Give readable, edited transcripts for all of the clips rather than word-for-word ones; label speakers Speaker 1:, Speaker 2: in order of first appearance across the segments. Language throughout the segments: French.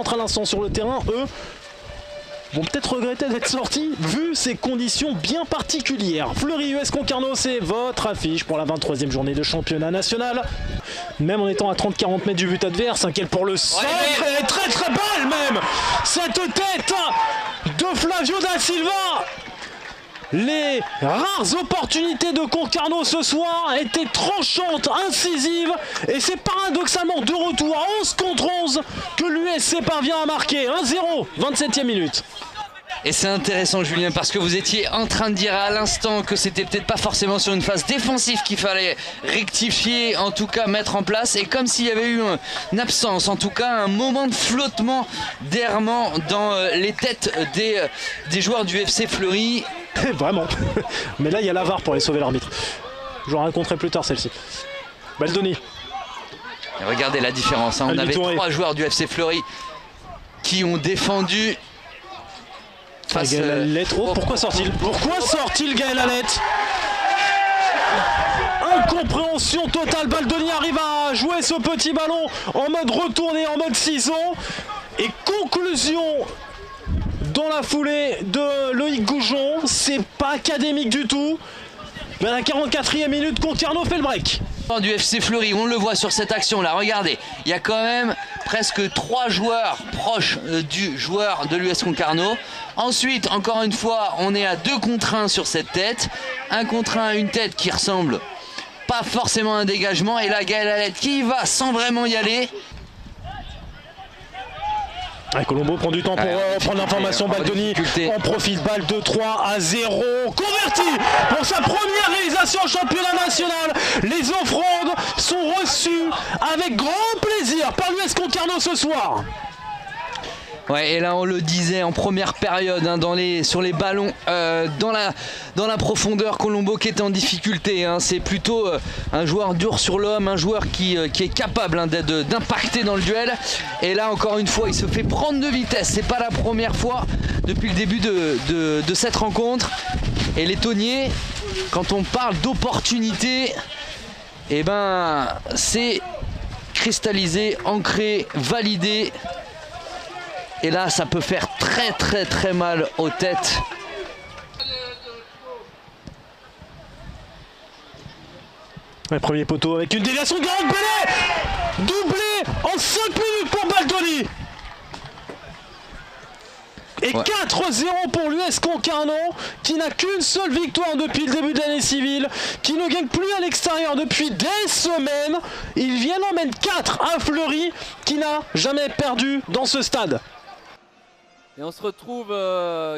Speaker 1: rentrent à l'instant sur le terrain, eux, vont peut-être regretter d'être sortis vu ces conditions bien particulières. Fleury US Concarneau, c'est votre affiche pour la 23e journée de championnat national. Même en étant à 30-40 mètres du but adverse, quel pour le centre, et très très belle même cette tête de Flavio da Silva. Les rares opportunités de Concarneau ce soir étaient tranchantes, incisives, et c'est paradoxalement de retour à 11 contre 11 que l'USC parvient à marquer 1-0, 27e minute.
Speaker 2: Et c'est intéressant Julien parce que vous étiez en train de dire à l'instant que c'était peut-être pas forcément sur une phase défensive qu'il fallait rectifier, en tout cas mettre en place, et comme s'il y avait eu une absence, en tout cas un moment de flottement, d'errement dans les têtes des joueurs du FC Fleury.
Speaker 1: Vraiment. Mais là il y a la VAR pour aller sauver l'arbitre. Je vous raconterai plus tard celle-ci. Baldoni.
Speaker 2: Et regardez la différence, on avait 3 joueurs du FC Fleury qui ont défendu face
Speaker 1: Gaël Alette. Oh, pourquoi sort-il? Pourquoi sort-il Gaël Alette? Incompréhension totale. Baldoni arrive à jouer ce petit ballon en mode retourné, en mode ciseau. Et conclusion dans la foulée de Loïc Goujon, c'est pas académique du tout. Mais à la 44e minute, Concarneau fait le break.
Speaker 2: Du FC Fleury, on le voit sur cette action là, regardez, il y a quand même presque 3 joueurs proches du joueur de l'US Concarneau. Ensuite, encore une fois, on est à 2 contre 1 sur cette tête. 1 contre 1, une tête qui ressemble pas forcément à un dégagement. Et là, Gaël Alette qui va sans vraiment y aller.
Speaker 1: Colombo prend du temps pour prendre l'information. Baldoni en profite, balle de 3-0. Converti pour sa première réalisation en championnat national. Les offrandes sont reçues avec grand plaisir par l'US Concarneau ce soir.
Speaker 2: Ouais, et là on le disait en première période sur les ballons dans la profondeur, Colombo qui était en difficulté, c'est plutôt un joueur dur sur l'homme, un joueur qui est capable d'impacter dans le duel, et là encore une fois il se fait prendre de vitesse. C'est pas la première fois depuis le début de cette rencontre, et les Tonniers, quand on parle d'opportunité, eh ben c'est cristallisé, ancré, validé. Et là, ça peut faire très très très mal aux têtes.
Speaker 1: Le premier poteau avec une déviation de Gareth Bellet, doublé en 5 minutes pour Baldoni. Et 4-0 pour l'US Concarneau, qui n'a qu'une seule victoire depuis le début de l'année civile, qui ne gagne plus à l'extérieur depuis des semaines. Ils viennent en mettre 4 à Fleury, qui n'a jamais perdu dans ce stade.
Speaker 3: Et on se retrouve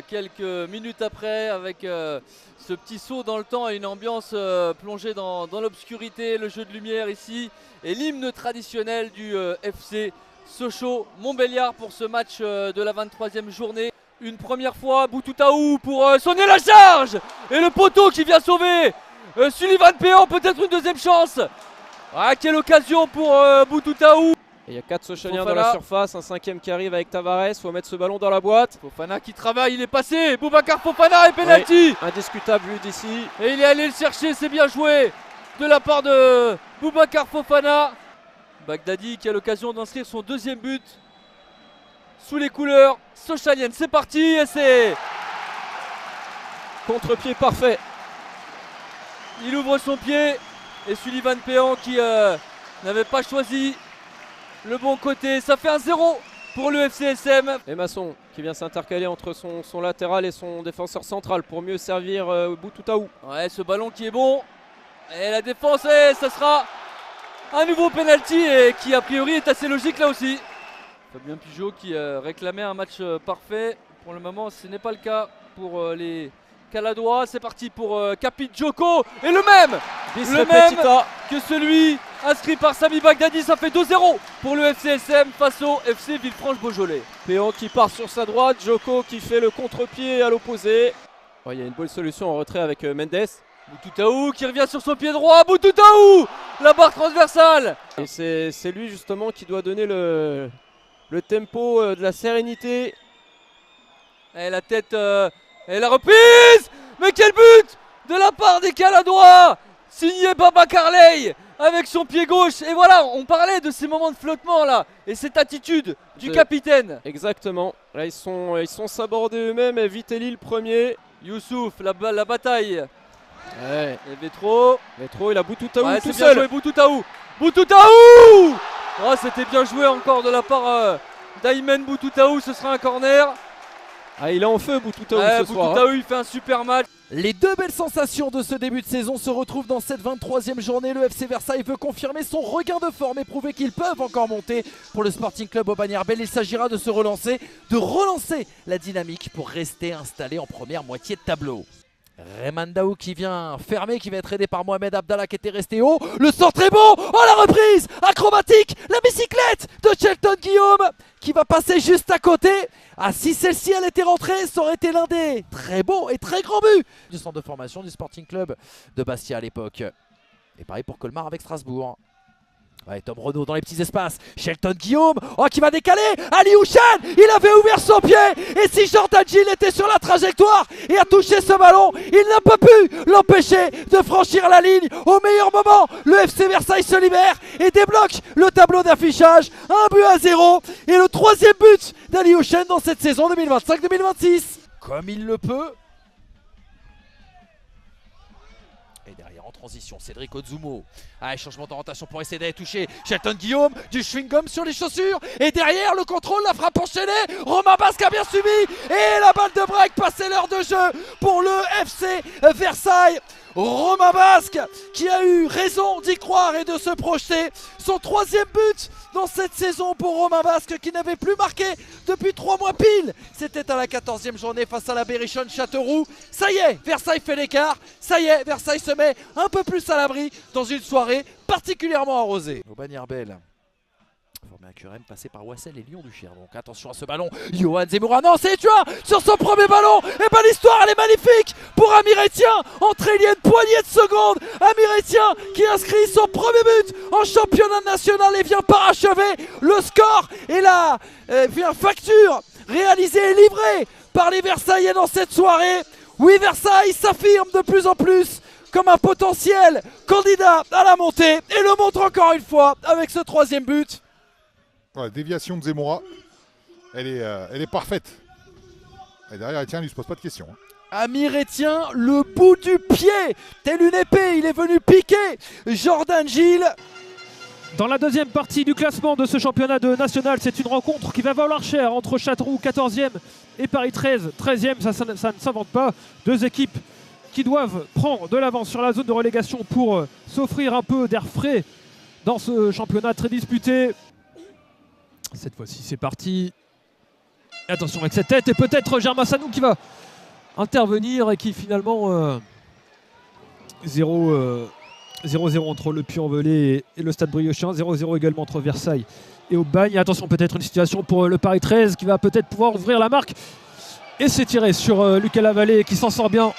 Speaker 3: quelques minutes après avec ce petit saut dans le temps et une ambiance plongée dans l'obscurité, le jeu de lumière ici et l'hymne traditionnel du FC Sochaux-Montbéliard pour ce match de la 23e journée. Une première fois, Boutoutaou pour sonner la charge et le poteau qui vient sauver Sullivan Péan, peut-être une deuxième chance. Ah, quelle occasion pour Boutoutaou.
Speaker 4: Il y a 4 Sochaliens dans la surface, un 5e qui arrive avec Tavares, faut mettre ce ballon dans la boîte.
Speaker 3: Fofana qui travaille, il est passé, Boubacar Fofana et penalty.
Speaker 4: Oui, indiscutable vu d'ici.
Speaker 3: Et il est allé le chercher, c'est bien joué de la part de Boubacar Fofana. Bagdadi qui a l'occasion d'inscrire son 2e but sous les couleurs sochaliennes. C'est parti et c'est
Speaker 4: contre-pied parfait.
Speaker 3: Il ouvre son pied et Sullivan Péan qui n'avait pas choisi le bon côté, ça fait 1-0 pour le FCSM.
Speaker 4: Et Masson qui vient s'intercaler entre son latéral et son défenseur central pour mieux servir Boutoutaou.
Speaker 3: Ouais, ce ballon qui est bon. Et la défense, ça sera un nouveau penalty et qui a priori est assez logique là aussi. Fabien Pigeot qui réclamait un match parfait. Pour le moment, ce n'est pas le cas pour les Caladois. C'est parti pour Capit Djoko. Et le même que celui inscrit par Sami Bagdadi. Ça fait 2-0 pour le FCSM face au FC Villefranche-Beaujolais.
Speaker 4: Péan qui part sur sa droite, Djoko qui fait le contre-pied à l'opposé. Oh, il y a une bonne solution en retrait avec Mendes.
Speaker 3: Boutoutaou qui revient sur son pied droit. Boutoutaou, la barre transversale.
Speaker 4: Et c'est lui justement qui doit donner le tempo de la sérénité.
Speaker 3: Et la tête et la reprise. Mais quel but de la part des Caladois, signé Baba Carley avec son pied gauche. Et voilà, on parlait de ces moments de flottement là. Et cette attitude du capitaine.
Speaker 4: Exactement. Là, ils sont sabordés eux-mêmes. Et Vitelli le premier.
Speaker 3: Youssouf, la bataille.
Speaker 4: Ouais.
Speaker 3: Et Vétro.
Speaker 4: Vétro, il a Boutoutaou
Speaker 3: Ouais,
Speaker 4: tout
Speaker 3: c'est bien
Speaker 4: seul.
Speaker 3: joué, Boutoutaou. Boutoutaou. Oh, c'était bien joué encore de la part d'Aymen Boutoutaou. Ce sera un corner.
Speaker 4: Ah, il est en feu Boutoutaou
Speaker 3: Ouais,
Speaker 4: ce soir.
Speaker 3: Boutoutaou, il fait un super match.
Speaker 5: Les deux belles sensations de ce début de saison se retrouvent dans cette 23e journée. Le FC Versailles veut confirmer son regain de forme et prouver qu'ils peuvent encore monter. Pour le Sporting Club Aubagne-Arbel, il s'agira de se relancer, de relancer la dynamique pour rester installé en première moitié de tableau. Remandaou qui vient fermer, qui va être aidé par Mohamed Abdallah qui était resté haut. Le sort très bon. Oh, la reprise acrobatique, la bicyclette de Shelton Guillaume qui va passer juste à côté. Ah, si celle-ci elle était rentrée, ça aurait été l'un des très beaux et très grands buts du centre de formation du Sporting Club de Bastia à l'époque. Et pareil pour Colmar avec Strasbourg. Ouais, Tom Renaud dans les petits espaces. Shelton Guillaume, oh, qui va décaler. Ali Houchan, il avait ouvert son pied. Et si Jordan Gilles était sur la trajectoire et a touché ce ballon, il n'a pas pu l'empêcher de franchir la ligne. Au meilleur moment, le FC Versailles se libère et débloque le tableau d'affichage. 1-0. Et le troisième but d'Ali Houchan dans cette saison 2025-2026. Comme il le peut. Et derrière en transition, Cédric Ozumo. Ah, changement d'orientation pour essayer d'aller toucher Shelton Guillaume. Du chewing-gum sur les chaussures. Et derrière le contrôle, la frappe enchaînée. Romain Basque a bien suivi. Et la balle de break, passée l'heure de jeu pour le FC Versailles. Romain Basque qui a eu raison d'y croire et de se projeter. Son troisième but dans cette saison pour Romain Basque qui n'avait plus marqué depuis 3 mois pile. C'était à la 14e journée face à la Berrichonne Châteauroux. Ça y est, Versailles fait l'écart. Ça y est, Versailles se met un peu plus à l'abri dans une soirée particulièrement arrosée. Aubagne-Arbel. Formé à Curem, passé par Wassel et Lyon du Cher. Donc attention à ce ballon. Johan Zemmoura, non, c'est Etua sur son premier ballon. Et ben l'histoire, elle est magnifique pour Amir Etienne. Entrée, il y a une poignée de secondes. Amir Etienne qui inscrit son premier but en championnat national et vient parachever le score. Et là, vient facture réalisée et livrée par les Versaillais dans cette soirée. Oui, Versailles s'affirme de plus en plus comme un potentiel candidat à la montée. Et le montre encore une fois avec ce troisième but.
Speaker 6: Ouais, déviation de Zemmoura, elle est parfaite. Et derrière, Etienne, il ne se pose pas de questions.
Speaker 5: Amir Etienne, le bout du pied, tel une épée, il est venu piquer Jordan Gilles.
Speaker 7: Dans la deuxième partie du classement de ce championnat de national, c'est une rencontre qui va valoir cher entre Châteauroux 14e et Paris 13 13e. Ça ne s'invente pas. Deux équipes qui doivent prendre de l'avance sur la zone de relégation pour s'offrir un peu d'air frais dans ce championnat très disputé. Cette fois-ci, c'est parti. Et attention avec cette tête et peut-être Germain Sanou qui va intervenir et qui finalement 0-0 entre le Puy-en-Velay et le Stade Briochin. 0-0 également entre Versailles et Aubagne. Attention, peut-être une situation pour le Paris 13 qui va peut-être pouvoir ouvrir la marque et s'étirer sur Lucas Lavallée qui s'en sort bien.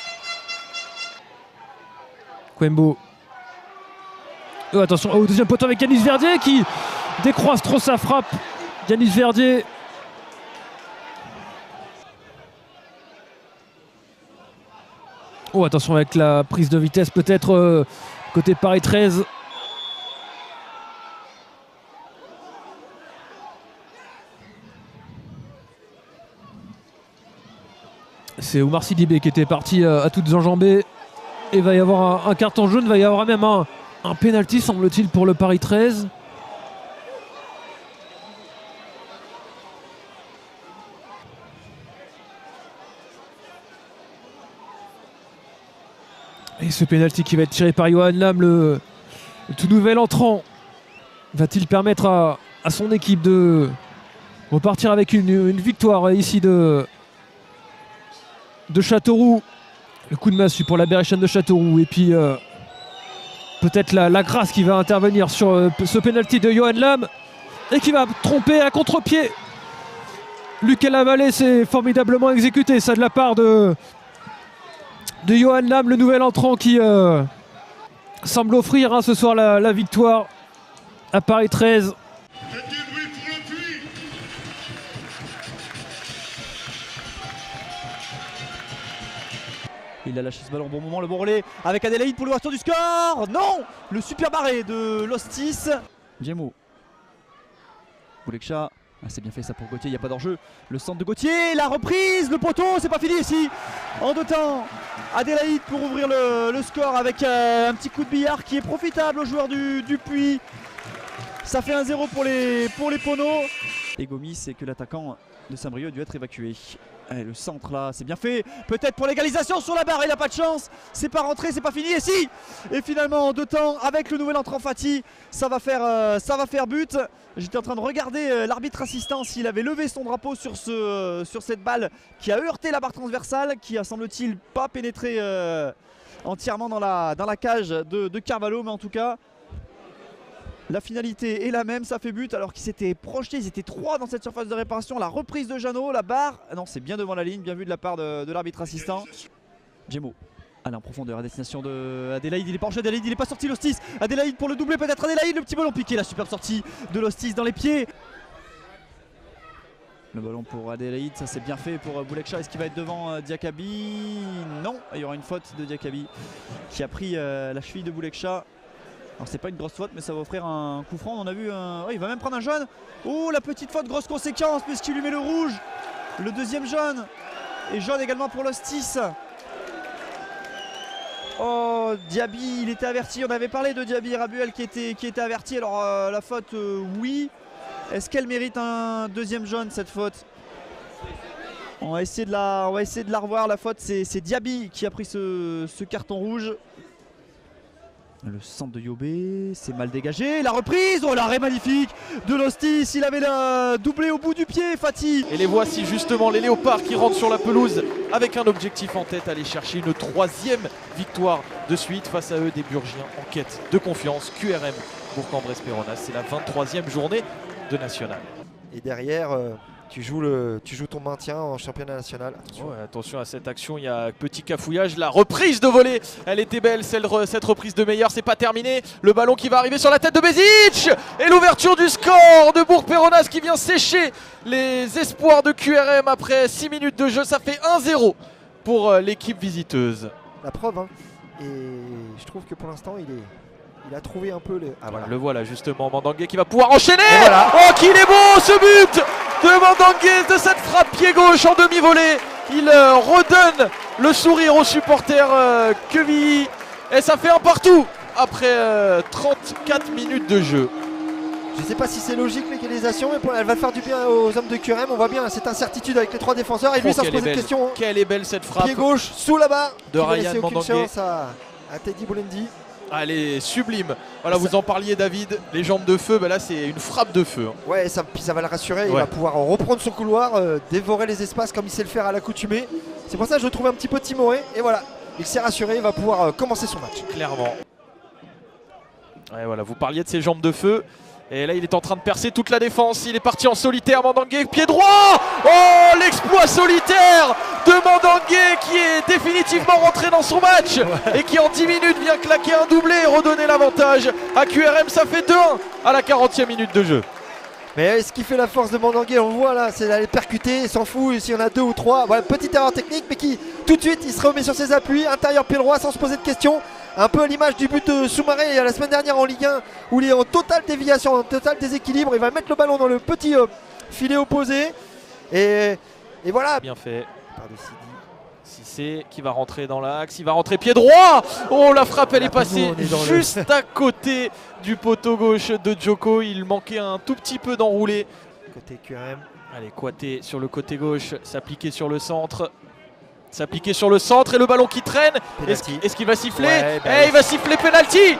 Speaker 7: Quembo. Attention au deuxième poteau avec Yanis Verdier qui décroise trop sa frappe. Yanis Verdier. Oh, attention avec la prise de vitesse peut-être côté Paris 13. C'est Oumar Sidibé qui était parti à toutes enjambées. Et il va y avoir un carton jaune, il va y avoir même un pénalty semble-t-il pour le Paris 13. Et ce pénalty qui va être tiré par Johan Lam, le tout nouvel entrant, va-t-il permettre à son équipe de repartir avec une victoire ici de Châteauroux. Le coup de massue pour la Berrichonne de Châteauroux. Et puis peut-être la grâce qui va intervenir sur ce pénalty de Johan Lam et qui va tromper à contre-pied. Lucas Lavallée, c'est formidablement exécuté ça de la part de Johan Lam, le nouvel entrant qui semble offrir ce soir la victoire à Paris 13.
Speaker 8: Il a lâché ce ballon au bon moment, le bon relais avec Adélaïde pour l'ouverture du score. Non, le super barré de Lostis. Djemou. Boulekcha Ah, c'est bien fait ça pour Gauthier, il n'y a pas d'enjeu. Le centre de Gauthier, la reprise, le poteau, c'est pas fini ici. En 2 temps, Adélaïde pour ouvrir le score avec un petit coup de billard qui est profitable aux joueurs du Puy. Ça fait 1-0 pour les Poneaux. Et Gomis, c'est que l'attaquant de Saint-Brieuc a dû être évacué. Allez, le centre là, c'est bien fait. Peut-être pour l'égalisation sur la barre, il n'a pas de chance. C'est pas rentré, c'est pas fini. Et si! Et finalement, en 2 temps, avec le nouvel entrant Fati, ça va faire but. J'étais en train de regarder l'arbitre assistant s'il avait levé son drapeau sur cette balle qui a heurté la barre transversale, qui a semble-t-il pas pénétré entièrement dans la cage de Carvalho, mais en tout cas. La finalité est la même, ça fait but alors qu'ils s'étaient projetés, ils étaient 3 dans cette surface de réparation. La reprise de Jeannot, la barre, non c'est bien devant la ligne, bien vu de la part de l'arbitre assistant. Gémeaux, allez en profondeur à destination de Adélaïde, il est pas en jeu, Adélaïde, il est pas sorti l'Hostis. Adélaïde pour le doubler peut-être, Adélaïde, le petit ballon piqué, la superbe sortie de l'Hostis dans les pieds. Le ballon pour Adélaïde, ça c'est bien fait pour Boulekcha. Est-ce qu'il va être devant Diakaby? Non, il y aura une faute de Diakaby qui a pris la cheville de Boulekcha. Alors c'est pas une grosse faute mais ça va offrir un coup franc, on a vu il va même prendre un jaune. Oh la petite faute, grosse conséquence puisqu'il lui met le rouge. Le deuxième jaune. Et jaune également pour l'Hostis. Oh Diaby, il était averti, on avait parlé de Diaby Rabuel qui était averti. Alors la faute oui. Est-ce qu'elle mérite un deuxième jaune cette faute? On va essayer de la revoir, la faute c'est Diaby qui a pris ce carton rouge. Le centre de Yobé, c'est mal dégagé, la reprise, oh l'arrêt magnifique de l'Hostis, il avait la doublé au bout du pied, Fati.
Speaker 5: Et les voici justement, les Léopards qui rentrent sur la pelouse avec un objectif en tête, aller chercher une 3e victoire de suite face à eux, des Burgiens en quête de confiance. QRM Bourg-en-Bresse-Péronnas, c'est la 23e journée de National.
Speaker 9: Et derrière, tu joues ton maintien en championnat national. Attention.
Speaker 5: Ouais, attention à cette action, il y a petit cafouillage. La reprise de volée, elle était belle, cette reprise de Meyer, c'est pas terminé. Le ballon qui va arriver sur la tête de Bezic. Et l'ouverture du score de Bourg-Péronnas qui vient sécher les espoirs de QRM après 6 minutes de jeu. Ça fait 1-0 pour l'équipe visiteuse.
Speaker 9: La preuve, hein. Et je trouve que pour l'instant, il a trouvé un peu les... Ah voilà.
Speaker 5: Le voilà justement, Mandangué qui va pouvoir enchaîner.
Speaker 9: Voilà.
Speaker 5: Oh qu'il est beau ce but de Mandangué, de cette frappe pied gauche en demi-volée. Il redonne le sourire aux supporters Quevilly. Et ça fait un partout après 34 minutes de jeu.
Speaker 9: Je ne sais pas si c'est logique l'égalisation, mais elle va faire du bien aux hommes de QRM. On voit bien cette incertitude avec les 3 défenseurs. Et lui, sans se poser de questions.
Speaker 5: Quelle est belle cette frappe.
Speaker 9: Pied gauche sous la barre.
Speaker 5: De Ryan Mandangué.
Speaker 9: À Teddy Boulendi.
Speaker 5: Elle est sublime. Voilà, vous en parliez David, les jambes de feu, là c'est une frappe de feu.
Speaker 9: Ouais, puis ça va le rassurer, il va pouvoir reprendre son couloir, dévorer les espaces comme il sait le faire à l'accoutumée. C'est pour ça que je le trouve un petit peu timoré, et voilà, il s'est rassuré, il va pouvoir commencer son match.
Speaker 5: Clairement. Ouais, voilà, vous parliez de ses jambes de feu. Et là il est en train de percer toute la défense, il est parti en solitaire, Mandangué, pied droit. Oh l'exploit solitaire de Mandangué qui est définitivement rentré dans son match et qui en 10 minutes vient claquer un doublé et redonner l'avantage à QRM. Ça fait 2-1 à la 40e minute de jeu.
Speaker 9: Mais ce qui fait la force de Mandangué, on le voit là, c'est d'aller percuter, il s'en fout s'il y en a 2 ou 3. Voilà, petite erreur technique mais qui tout de suite il se remet sur ses appuis, intérieur pied droit sans se poser de questions. Un peu à l'image du but de Soumaré la semaine dernière en Ligue 1 où il est en totale déviation, en total déséquilibre. Il va mettre le ballon dans le petit filet opposé. Et voilà.
Speaker 5: Bien fait. Cissé qui va rentrer dans l'axe, il va rentrer pied droit. Oh la frappe elle est passée juste à côté du poteau gauche de Djoko. Il manquait un tout petit peu d'enroulé.
Speaker 9: Côté QRM.
Speaker 5: Allez, Kouaté sur le côté gauche, s'appliquer sur le centre. S'appliquer sur le centre et le ballon qui traîne. Est-ce qu'il va siffler? Il va siffler penalty.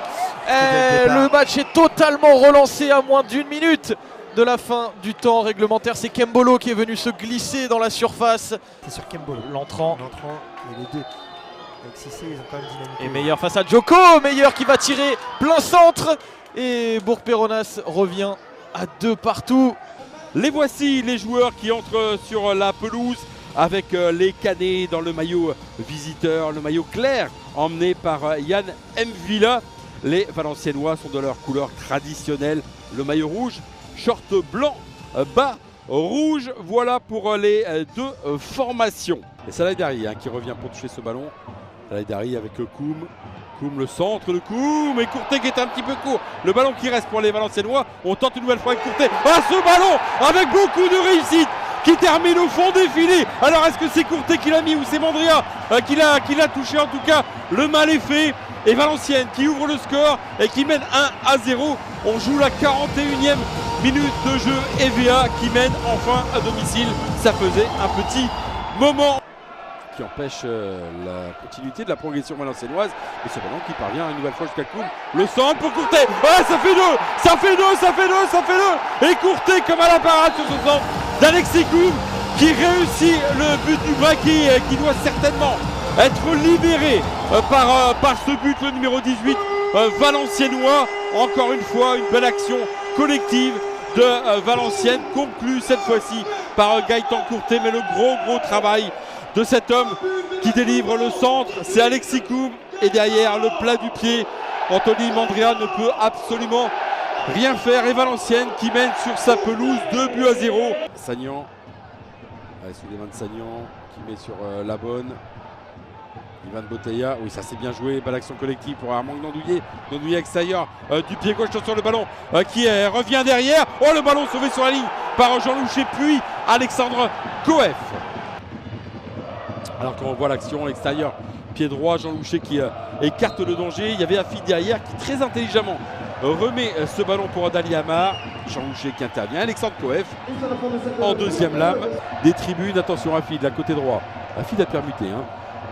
Speaker 5: Le match est totalement relancé à moins d'1 minute de la fin du temps réglementaire. C'est Kembolo qui est venu se glisser dans la surface.
Speaker 9: C'est sur Kembolo.
Speaker 5: L'entrant.
Speaker 9: Et les deux. Avec Cissé, ils ont quand même dynamité.
Speaker 5: Et Meyer face à Djoko. Meyer qui va tirer plein centre. Et Bourg-Péronnas revient à 2 partout.
Speaker 10: Les voici les joueurs qui entrent sur la pelouse avec les cadets dans le maillot visiteur, le maillot clair emmené par Yann Mvila. Les Valenciennois sont de leur couleur traditionnelle, le maillot rouge, short blanc, bas rouge. Voilà pour les 2 formations. Et c'est là derrière qui revient pour toucher ce ballon. Laïdari avec Koum. Koum, le centre de Koum et Courtet qui est un petit peu court. Le ballon qui reste pour les Valenciennois. On tente une nouvelle fois avec Courtet. Ah, ce ballon avec beaucoup de réussite qui termine au fond des filets. Alors est-ce que c'est Courtet qui l'a mis ou c'est Mandria qui l'a touché? En tout cas, le mal est fait. Et Valenciennes qui ouvre le score et qui mène 1-0. On joue la 41e minute de jeu. EVA qui mène enfin à domicile. Ça faisait un petit moment qui empêche la continuité de la progression valenciennoise. Et ce ballon qui parvient une nouvelle fois jusqu'à Koum. Le centre pour Courtet. Ouais, ça fait deux. Ça fait deux, ça fait deux, ça fait deux. Et Courtet comme à la parade sur ce centre d'Alexis Koum qui réussit le but du braquet qui doit certainement être libéré par ce but, le numéro 18 valenciennois. Encore une fois, une belle action collective de Valenciennes, conclue cette fois-ci par Gaëtan Courtet. Mais le gros travail de cet homme qui délivre le centre, c'est Alexis Koum. Et derrière, le plat du pied, Anthony Mandria ne peut absolument rien faire. Et Valenciennes qui mène sur sa pelouse 2-0. Sagnan, Souleymane Sagnan qui met sur la bonne. Ivan Botella, oui, ça c'est bien joué, belle action collective pour Armand Gnandouillet. Gnandouillet extérieur du pied gauche sur le ballon qui revient derrière. Oh, le ballon sauvé sur la ligne par Jean Louchet puis Alexandre Koef. Alors qu'on voit l'action à l'extérieur, pied droit, Jean Louchet qui écarte le danger. Il y avait Afid derrière qui très intelligemment remet ce ballon pour Dali Amar. Jean Louchet qui intervient, Alexandre Koef en deuxième lame des tribunes. Attention, Afid, la côté droit. Afid a permuté, hein.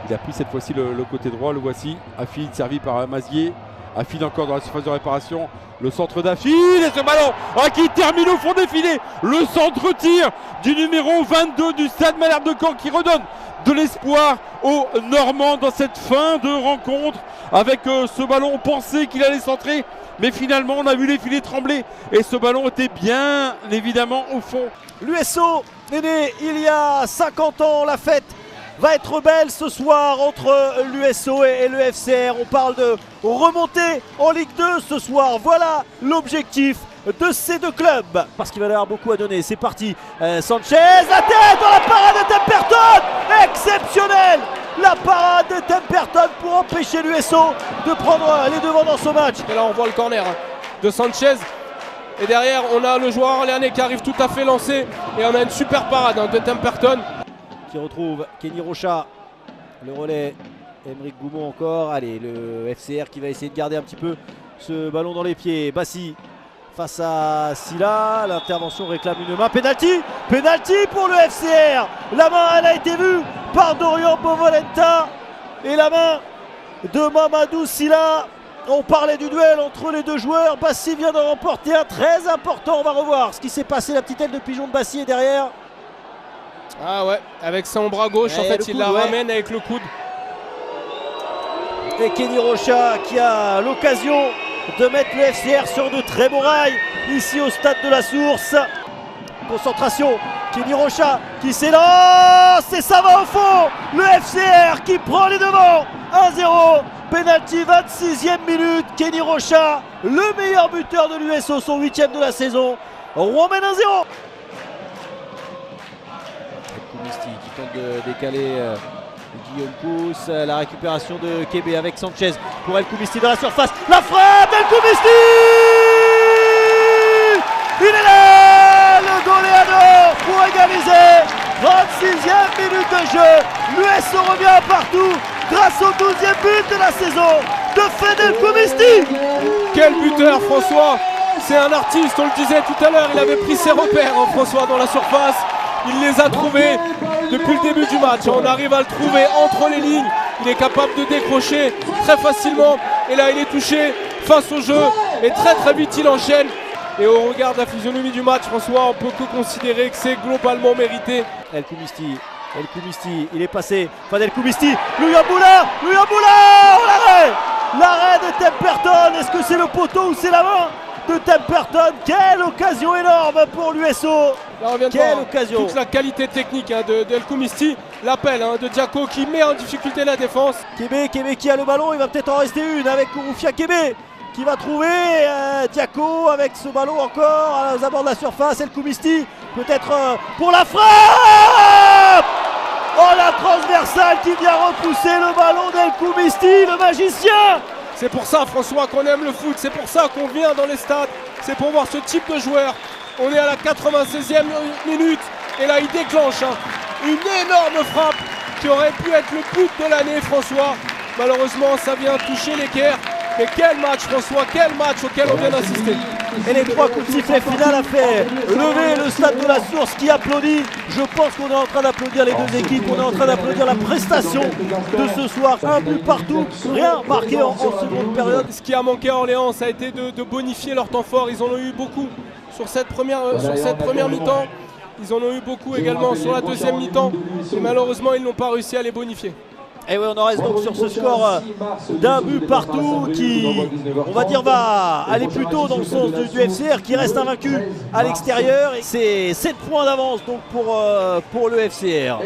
Speaker 10: Il a pris cette fois-ci le côté droit, le voici. Afid servi par Mazier. Afid encore dans la surface de réparation. Le centre d'Afid et ce ballon qui termine au fond des filets. Le centre-tir du numéro 22 du Stade Malherbe de Caen qui redonne de l'espoir aux Normands dans cette fin de rencontre. Avec ce ballon, on pensait qu'il allait centrer. Mais finalement, on a vu les filets trembler. Et ce ballon était bien évidemment au fond.
Speaker 9: L'USO est né il y a 50 ans. La fête va être belle ce soir entre l'USO et le FCR. On parle de remonter en Ligue 2 ce soir. Voilà l'objectif de ces deux clubs. Parce qu'il va y avoir beaucoup à donner. C'est parti. Sanchez, la tête dans la parade de Temperton. Exceptionnel. La parade de Temperton pour empêcher l'USO de prendre les devants dans ce match.
Speaker 7: Et là on voit le corner de Sanchez. Et derrière on a le joueur orléanais qui arrive tout à fait lancé. Et on a une super parade de Temperton.
Speaker 9: Qui retrouve Kenny Rocha, le relais, Aymeric Goumont encore, allez le FCR qui va essayer de garder un petit peu ce ballon dans les pieds. Bassi face à Silla, l'intervention réclame une main, penalty pour le FCR. La main elle a été vue par Dorian Bovolenta et la main de Mamadou Silla. On parlait du duel entre les deux joueurs, Bassi vient d'en remporter un très important. On va revoir ce qui s'est passé, la petite aile de pigeon de Bassi est derrière.
Speaker 7: Ah ouais, avec son bras gauche, en fait, il la ramène avec le coude.
Speaker 9: Et Kenny Rocha qui a l'occasion de mettre le FCR sur de très bons rails ici au stade de la Source. Concentration, Kenny Rocha qui s'élance et ça va au fond. Le FCR qui prend les devants. 1-0, penalty 26e minute. Kenny Rocha, le meilleur buteur de l'USO, son 8e de la saison. Rouen mène 1-0. Qui tente de décaler Guillaume Pousse, la récupération de Kébé avec Sanchez pour El Koumisti dans la surface, la frappe d'El Koumisti. Il est là, le goleador pour égaliser. 36e minute de jeu, l'USO revient partout grâce au 12e but de la saison de Fred El Koumisti.
Speaker 7: Quel buteur François, c'est un artiste, on le disait tout à l'heure, il avait pris ses repères François dans la surface. Il les a trouvés depuis le début du match. On arrive à le trouver entre les lignes. Il est capable de décrocher très facilement. Et là, il est touché face au jeu. Et très vite, il enchaîne. Et au regard de la physionomie du match, François, on peut que considérer que c'est globalement mérité.
Speaker 9: El Koumisti, il est passé. Enfin, El Koumisti, Louyaboula, l'arrêt de Temperton. Est-ce que c'est le poteau ou c'est la main de Temperton? Quelle occasion énorme pour l'USO. Quelle occasion.
Speaker 7: Toute la qualité technique de El Koumisti. L'appel de Diaco qui met en difficulté la défense.
Speaker 9: Kébé qui a le ballon, il va peut-être en rester une avec Kouroufia Kébé qui va trouver Diaco avec ce ballon encore aux abords de la surface. El Koumisti peut-être pour la frappe.
Speaker 8: Oh, la transversale qui vient repousser le ballon d'El Koumisti, le magicien.
Speaker 11: C'est pour ça, François, qu'on aime le foot. C'est pour ça qu'on vient dans les stades. C'est pour voir ce type de joueur. On est à la 96e minute. Et là, il déclenche une énorme frappe qui aurait pu être le but de l'année, François. Malheureusement, ça vient toucher l'équerre. Mais quel match, François, quel match auquel on vient d'assister.
Speaker 8: Et les 3 coups de sifflet final a fait lever le stade de la Source qui applaudit. Je pense qu'on est en train d'applaudir les deux équipes. On est en train d'applaudir la prestation de ce soir. Un but partout, rien marqué en seconde période.
Speaker 11: Ce qui a manqué à Orléans, ça a été de bonifier leur temps fort. Ils en ont eu beaucoup sur cette première mi-temps. Ils en ont eu beaucoup également sur la deuxième mi-temps. Et malheureusement, ils n'ont pas réussi à les bonifier.
Speaker 8: Et oui, on en reste donc sur ce score d'un but partout qui, on va dire, va aller plutôt dans le sens du FCR qui reste invaincu à l'extérieur. Et c'est 7 points d'avance donc pour le FCR.